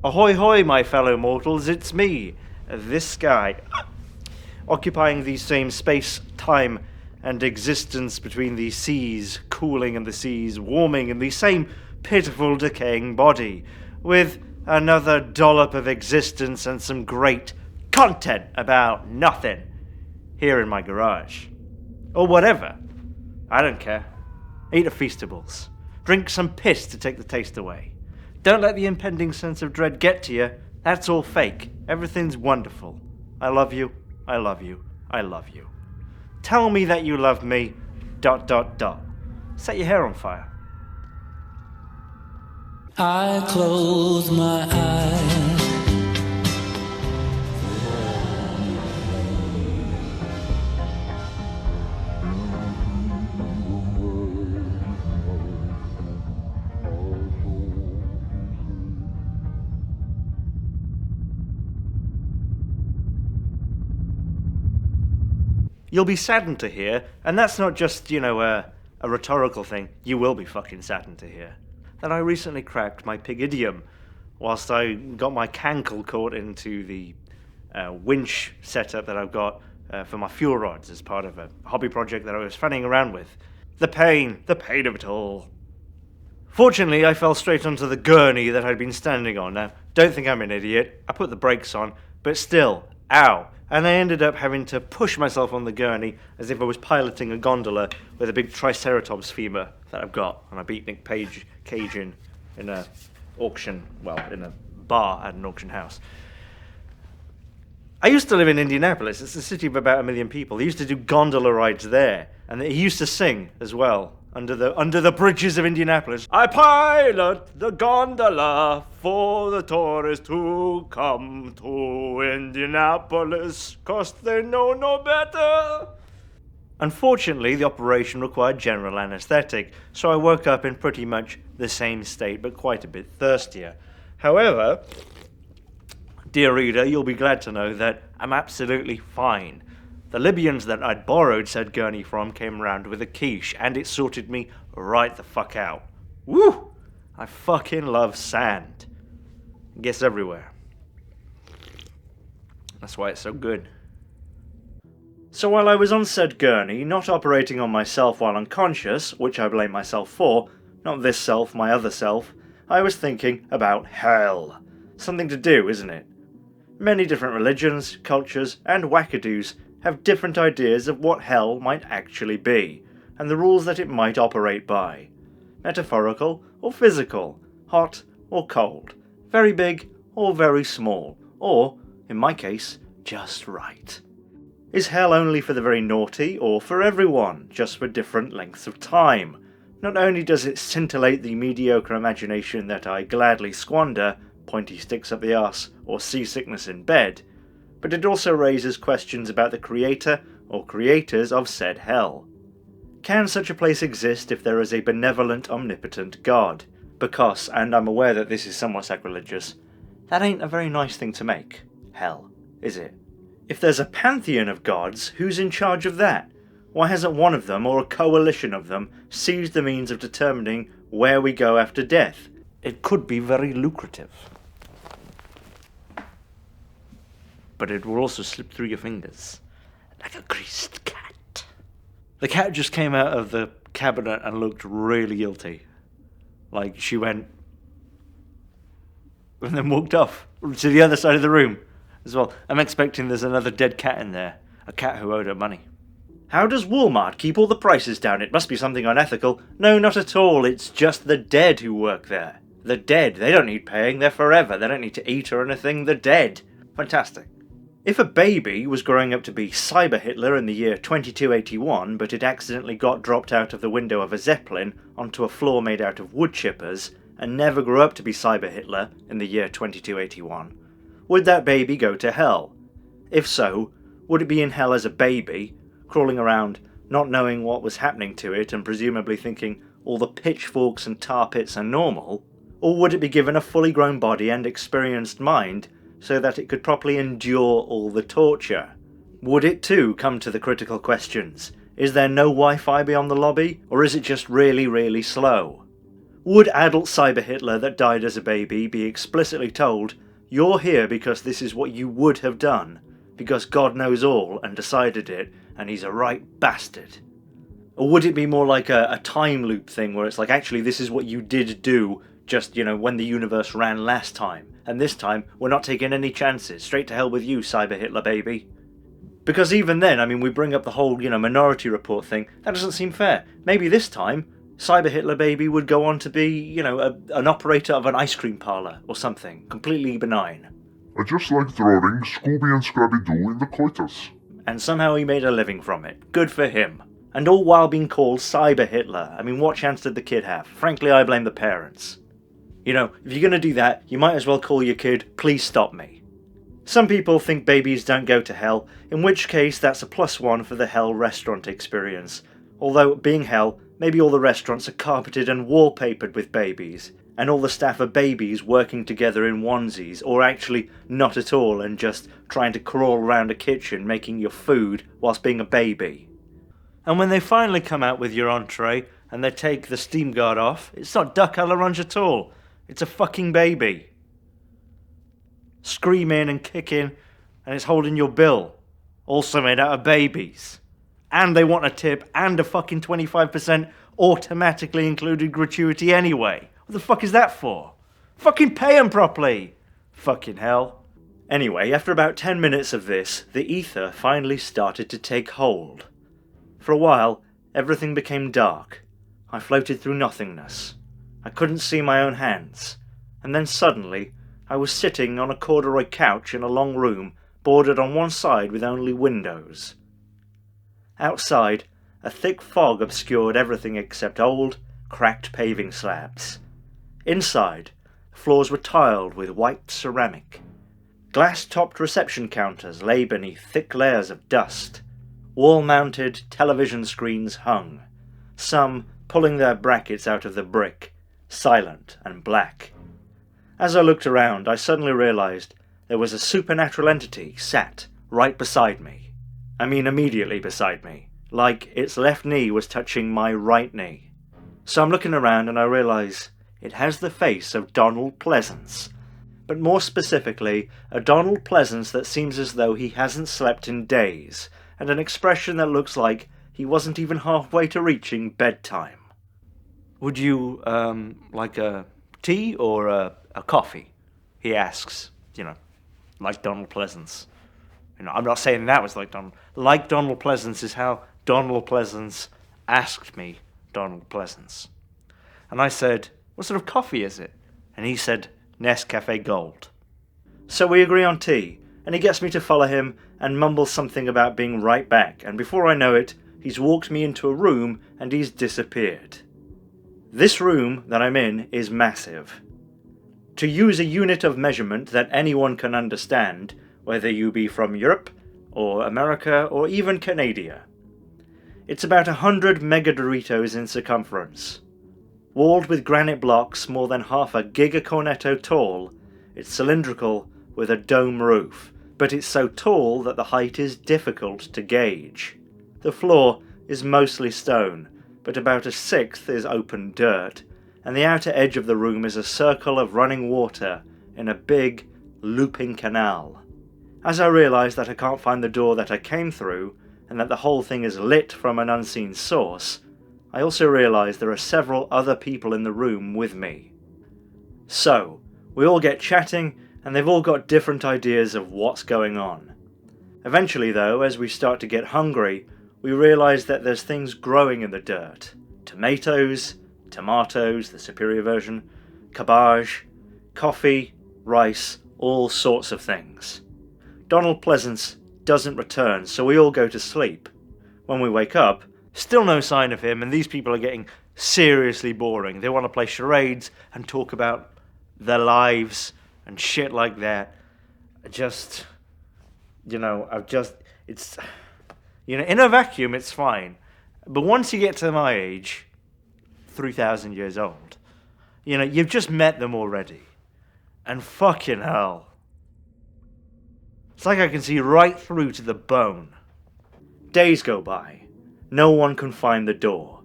Ahoy hoy, my fellow mortals, it's me, this guy, occupying the same space, time, and existence between the seas cooling and the seas warming in the same pitiful decaying body, with another dollop of existence and some great content about nothing, here in my garage. Or whatever. I don't care. Eat a Feastables. Drink some piss to take the taste away. Don't let the impending sense of dread get to you. That's all fake. Everything's wonderful. I love you. I love you. I love you. Tell me that you love me. ... Set your hair on fire. I close my eyes. You'll be saddened to hear, and that's not just, a rhetorical thing, you will be fucking saddened to hear, that I recently cracked my pig idiom whilst I got my cankle caught into the winch setup that I've got for my fuel rods as part of a hobby project that I was fanning around with. The pain of it all. Fortunately, I fell straight onto the gurney that I'd been standing on. Now, don't think I'm an idiot, I put the brakes on, but still, ow. And I ended up having to push myself on the gurney as if I was piloting a gondola with a big Triceratops femur that I've got. And I beat Nick Cage in a auction, in a bar at an auction house. I used to live in Indianapolis. It's a city of about 1 million people. They used to do gondola rides there. And he used to sing as well. Under the bridges of Indianapolis. I pilot the gondola for the tourists who come to Indianapolis, 'cause they know no better. Unfortunately, the operation required general anesthetic, so I woke up in pretty much the same state, but quite a bit thirstier. However, dear reader, you'll be glad to know that I'm absolutely fine. The Libyans that I'd borrowed said gurney from came around with a quiche, and it sorted me right the fuck out. Woo! I fucking love sand. It gets everywhere. That's why it's so good. So while I was on said gurney, not operating on myself while unconscious, which I blame myself for, not this self, my other self, I was thinking about hell. Something to do, isn't it? Many different religions, cultures, and wackadoos have different ideas of what hell might actually be, and the rules that it might operate by. Metaphorical or physical, hot or cold, very big or very small, or, in my case, just right. Is hell only for the very naughty, or for everyone, just for different lengths of time? Not only does it scintillate the mediocre imagination that I gladly squander, pointy sticks up the arse, or seasickness in bed, but it also raises questions about the creator or creators of said hell. Can such a place exist if there is a benevolent, omnipotent God? Because, and I'm aware that this is somewhat sacrilegious, that ain't a very nice thing to make, hell, is it? If there's a pantheon of gods, who's in charge of that? Why hasn't one of them, or a coalition of them, seized the means of determining where we go after death? It could be very lucrative. But it will also slip through your fingers, like a greased cat. The cat just came out of the cabinet and looked really guilty. Like she went, and then walked off to the other side of the room as well. I'm expecting there's another dead cat in there, a cat who owed her money. How does Walmart keep all the prices down? It must be something unethical. No, not at all, it's just the dead who work there. The dead, they don't need paying, they're forever, they don't need to eat or anything, they're dead. Fantastic. If a baby was growing up to be Cyber Hitler in the year 2281, but it accidentally got dropped out of the window of a Zeppelin onto a floor made out of wood chippers, and never grew up to be Cyber Hitler in the year 2281, would that baby go to hell? If so, would it be in hell as a baby, crawling around, not knowing what was happening to it, and presumably thinking all the pitchforks and tar pits are normal? Or would it be given a fully grown body and experienced mind, so that it could properly endure all the torture? Would it too come to the critical questions? Is there no Wi-Fi beyond the lobby, or is it just really, really slow? Would adult Cyber Hitler that died as a baby be explicitly told, "You're here because this is what you would have done, because God knows all and decided it, and he's a right bastard"? Or would it be more like a time loop thing where it's like, actually this is what you did do, just, when the universe ran last time, and this time we're not taking any chances, straight to hell with you, Cyber Hitler baby? Because even then, we bring up the whole, Minority Report thing, that doesn't seem fair. Maybe this time, Cyber Hitler baby would go on to be, an operator of an ice cream parlour, or something, completely benign. I just like drawing Scooby and Scrappy-Doo in the coitus. And somehow he made a living from it. Good for him. And all while being called Cyber Hitler. What chance did the kid have? Frankly, I blame the parents. If you're gonna do that, you might as well call your kid, "Please stop me." Some people think babies don't go to hell, in which case that's a +1 for the hell restaurant experience. Although, being hell, maybe all the restaurants are carpeted and wallpapered with babies, and all the staff are babies working together in onesies, or actually not at all and just trying to crawl around a kitchen making your food whilst being a baby. And when they finally come out with your entree and they take the steam guard off, it's not duck à l'orange at all. It's a fucking baby. Screaming and kicking, and it's holding your bill. Also made out of babies. And they want a tip and a fucking 25% automatically included gratuity anyway. What the fuck is that for? Fucking pay them properly. Fucking hell. Anyway, after about 10 minutes of this, the ether finally started to take hold. For a while, everything became dark. I floated through nothingness. I couldn't see my own hands. And then suddenly, I was sitting on a corduroy couch in a long room, bordered on one side with only windows. Outside, a thick fog obscured everything except old, cracked paving slabs. Inside, floors were tiled with white ceramic. Glass-topped reception counters lay beneath thick layers of dust. Wall-mounted television screens hung, some pulling their brackets out of the brick, silent and black. As I looked around, I suddenly realised there was a supernatural entity sat right beside me. Immediately beside me, like its left knee was touching my right knee. So I'm looking around and I realise it has the face of Donald Pleasance, but more specifically, a Donald Pleasance that seems as though he hasn't slept in days, and an expression that looks like he wasn't even halfway to reaching bedtime. "Would you, like a tea or a coffee?" he asks, like Donald Pleasance. I'm not saying that was like Donald. Like Donald Pleasance is how Donald Pleasance asked me Donald Pleasance. And I said, "What sort of coffee is it?" And he said, "Nescafe Gold." So we agree on tea, and he gets me to follow him and mumbles something about being right back, and before I know it, he's walked me into a room and he's disappeared. This room that I'm in is massive. To use a unit of measurement that anyone can understand, whether you be from Europe, or America, or even Canada, it's about 100 megadoritos in circumference. Walled with granite blocks more than half a gigacornetto tall, it's cylindrical with a dome roof, but it's so tall that the height is difficult to gauge. The floor is mostly stone, but about a sixth is open dirt, and the outer edge of the room is a circle of running water in a big, looping canal. As I realise that I can't find the door that I came through, and that the whole thing is lit from an unseen source, I also realise there are several other people in the room with me. So, we all get chatting, and they've all got different ideas of what's going on. Eventually though, as we start to get hungry, we realise that there's things growing in the dirt. Tomatoes, the superior version, cabbage, coffee, rice, all sorts of things. Donald Pleasance doesn't return, so we all go to sleep. When we wake up, still no sign of him, and these people are getting seriously boring. They want to play charades and talk about their lives and shit like that. It's, in a vacuum it's fine. But once you get to my age, 3,000 years old, you've just met them already. And fucking hell. It's like I can see right through to the bone. Days go by. No one can find the door.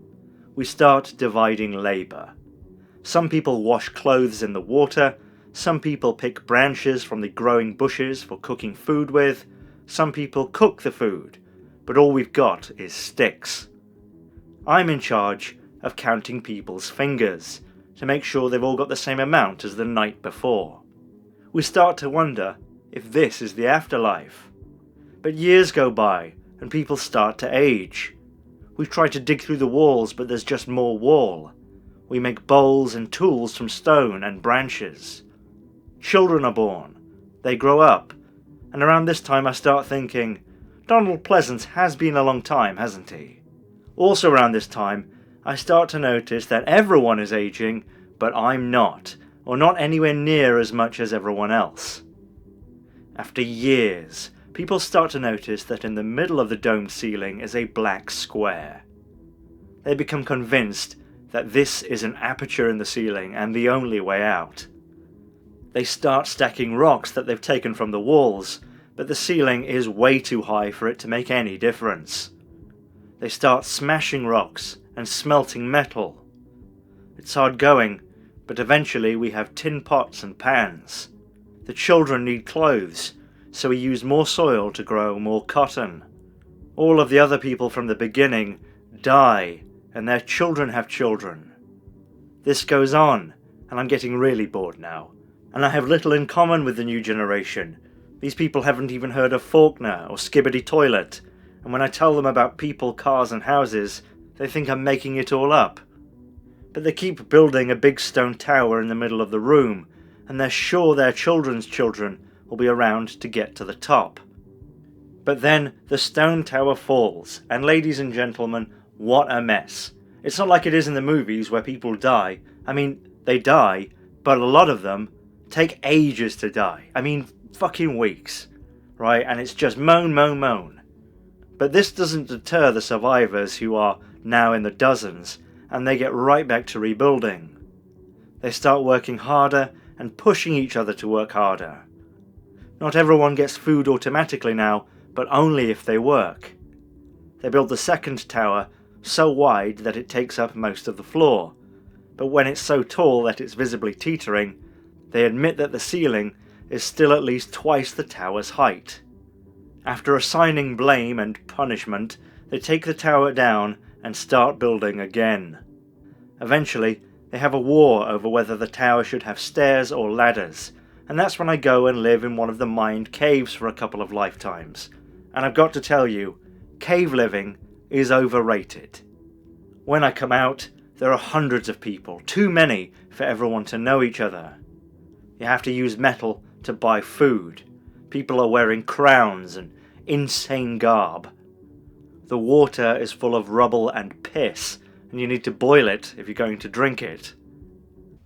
We start dividing labour. Some people wash clothes in the water, some people pick branches from the growing bushes for cooking food with, some people cook the food, but all we've got is sticks. I'm in charge of counting people's fingers, to make sure they've all got the same amount as the night before. We start to wonder if this is the afterlife. But years go by, and people start to age. We try to dig through the walls, but there's just more wall. We make bowls and tools from stone and branches. Children are born. They grow up. And around this time I start thinking, Donald Pleasance has been a long time, hasn't he? Also around this time, I start to notice that everyone is aging, but I'm not, or not anywhere near as much as everyone else. After years, people start to notice that in the middle of the domed ceiling is a black square. They become convinced that this is an aperture in the ceiling and the only way out. They start stacking rocks that they've taken from the walls, but the ceiling is way too high for it to make any difference. They start smashing rocks and smelting metal. It's hard going, but eventually we have tin pots and pans. The children need clothes, so we use more soil to grow more cotton. All of the other people from the beginning die, and their children have children. This goes on, and I'm getting really bored now, and I have little in common with the new generation. These people haven't even heard of Faulkner or Skibbity Toilet, and when I tell them about people, cars and houses, they think I'm making it all up. But they keep building a big stone tower in the middle of the room, and they're sure their children's children will be around to get to the top. But then the stone tower falls, and ladies and gentlemen, what a mess. It's not like it is in the movies where people die. I mean, they die, but a lot of them take ages to die. I mean, fucking weeks, right? And it's just moan, moan, moan. But this doesn't deter the survivors, who are now in the dozens, and they get right back to rebuilding. They start working harder and pushing each other to work harder. Not everyone gets food automatically now, but only if they work. They build the second tower so wide that it takes up most of the floor, but when it's so tall that it's visibly teetering, they admit that the ceiling is still at least twice the tower's height. After assigning blame and punishment, they take the tower down and start building again. Eventually, they have a war over whether the tower should have stairs or ladders, and that's when I go and live in one of the mined caves for a couple of lifetimes. And I've got to tell you, cave living is overrated. When I come out, there are hundreds of people, too many for everyone to know each other. You have to use metal to buy food. People are wearing crowns and insane garb. The water is full of rubble and piss, and you need to boil it if you're going to drink it.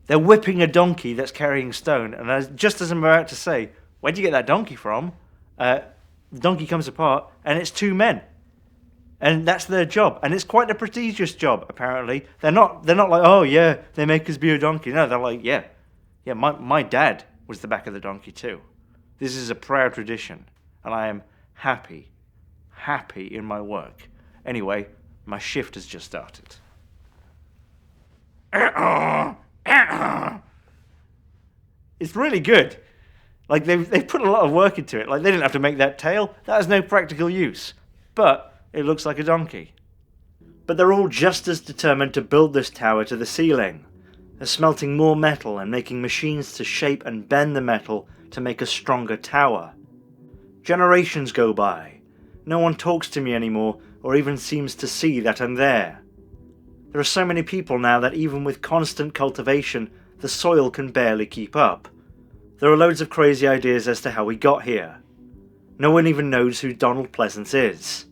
They're whipping a donkey that's carrying stone, and just as I'm about to say, where'd you get that donkey from? The donkey comes apart, and it's two men. And that's their job, and it's quite a prestigious job, apparently. They're not like, oh yeah, they make us be a donkey. No, they're like, yeah, my dad was the back of the donkey too. This is a proud tradition, and I am happy in my work. Anyway, my shift has just started. It's really good. Like, they've put a lot of work into it. Like, they didn't have to make that tail. That has no practical use. But it looks like a donkey. But they're all just as determined to build this tower to the ceiling. They're smelting more metal and making machines to shape and bend the metal to make a stronger tower. Generations go by. No one talks to me anymore, or even seems to see that I'm there. There are so many people now that even with constant cultivation, the soil can barely keep up. There are loads of crazy ideas as to how we got here. No one even knows who Donald Pleasance is.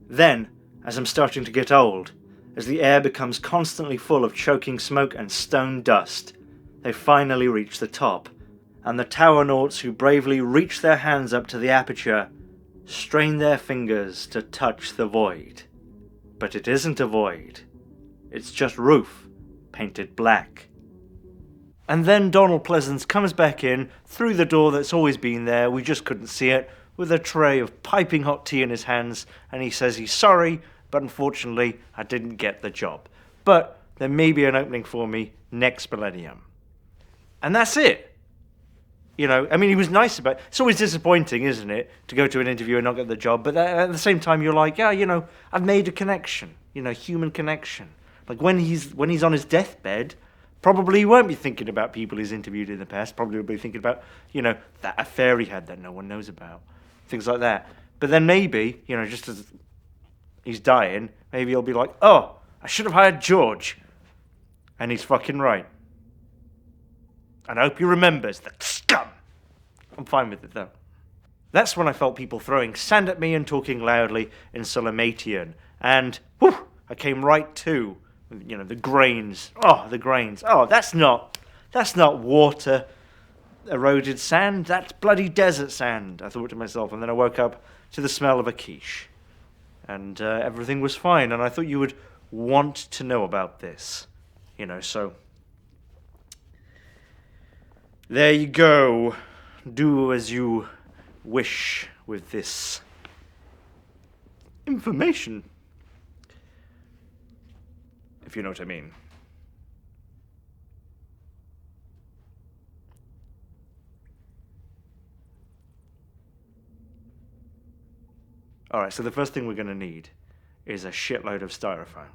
Then, as I'm starting to get old, as the air becomes constantly full of choking smoke and stone dust, they finally reach the top, and the towernauts who bravely reach their hands up to the aperture strain their fingers to touch the void. But it isn't a void. It's just roof, painted black. And then Donald Pleasance comes back in, through the door that's always been there, we just couldn't see it, with a tray of piping hot tea in his hands, and he says he's sorry, but unfortunately I didn't get the job. But there may be an opening for me next millennium. And that's it. You know, I mean, he was nice about it. It's always disappointing, isn't it, to go to an interview and not get the job. But at the same time, you're like, yeah, you know, I've made a connection, you know, human connection. Like when he's on his deathbed, probably he won't be thinking about people he's interviewed in the past. Probably will be thinking about, you know, that affair he had that no one knows about. Things like that. But then maybe, you know, just as he's dying, maybe he'll be like, oh, I should have hired George. And he's fucking right. And I hope he remembers that scum. I'm fine with it, though. That's when I felt people throwing sand at me and talking loudly in Sulamatian. And, whew, I came right to, you know, the grains. Oh, the grains. Oh, that's not water eroded sand. That's bloody desert sand, I thought to myself. And then I woke up to the smell of a quiche. And everything was fine. And I thought you would want to know about this. You know, so... there you go. Do as you wish with this information. If you know what I mean. Alright, so the first thing we're going to need is a shitload of styrofoam.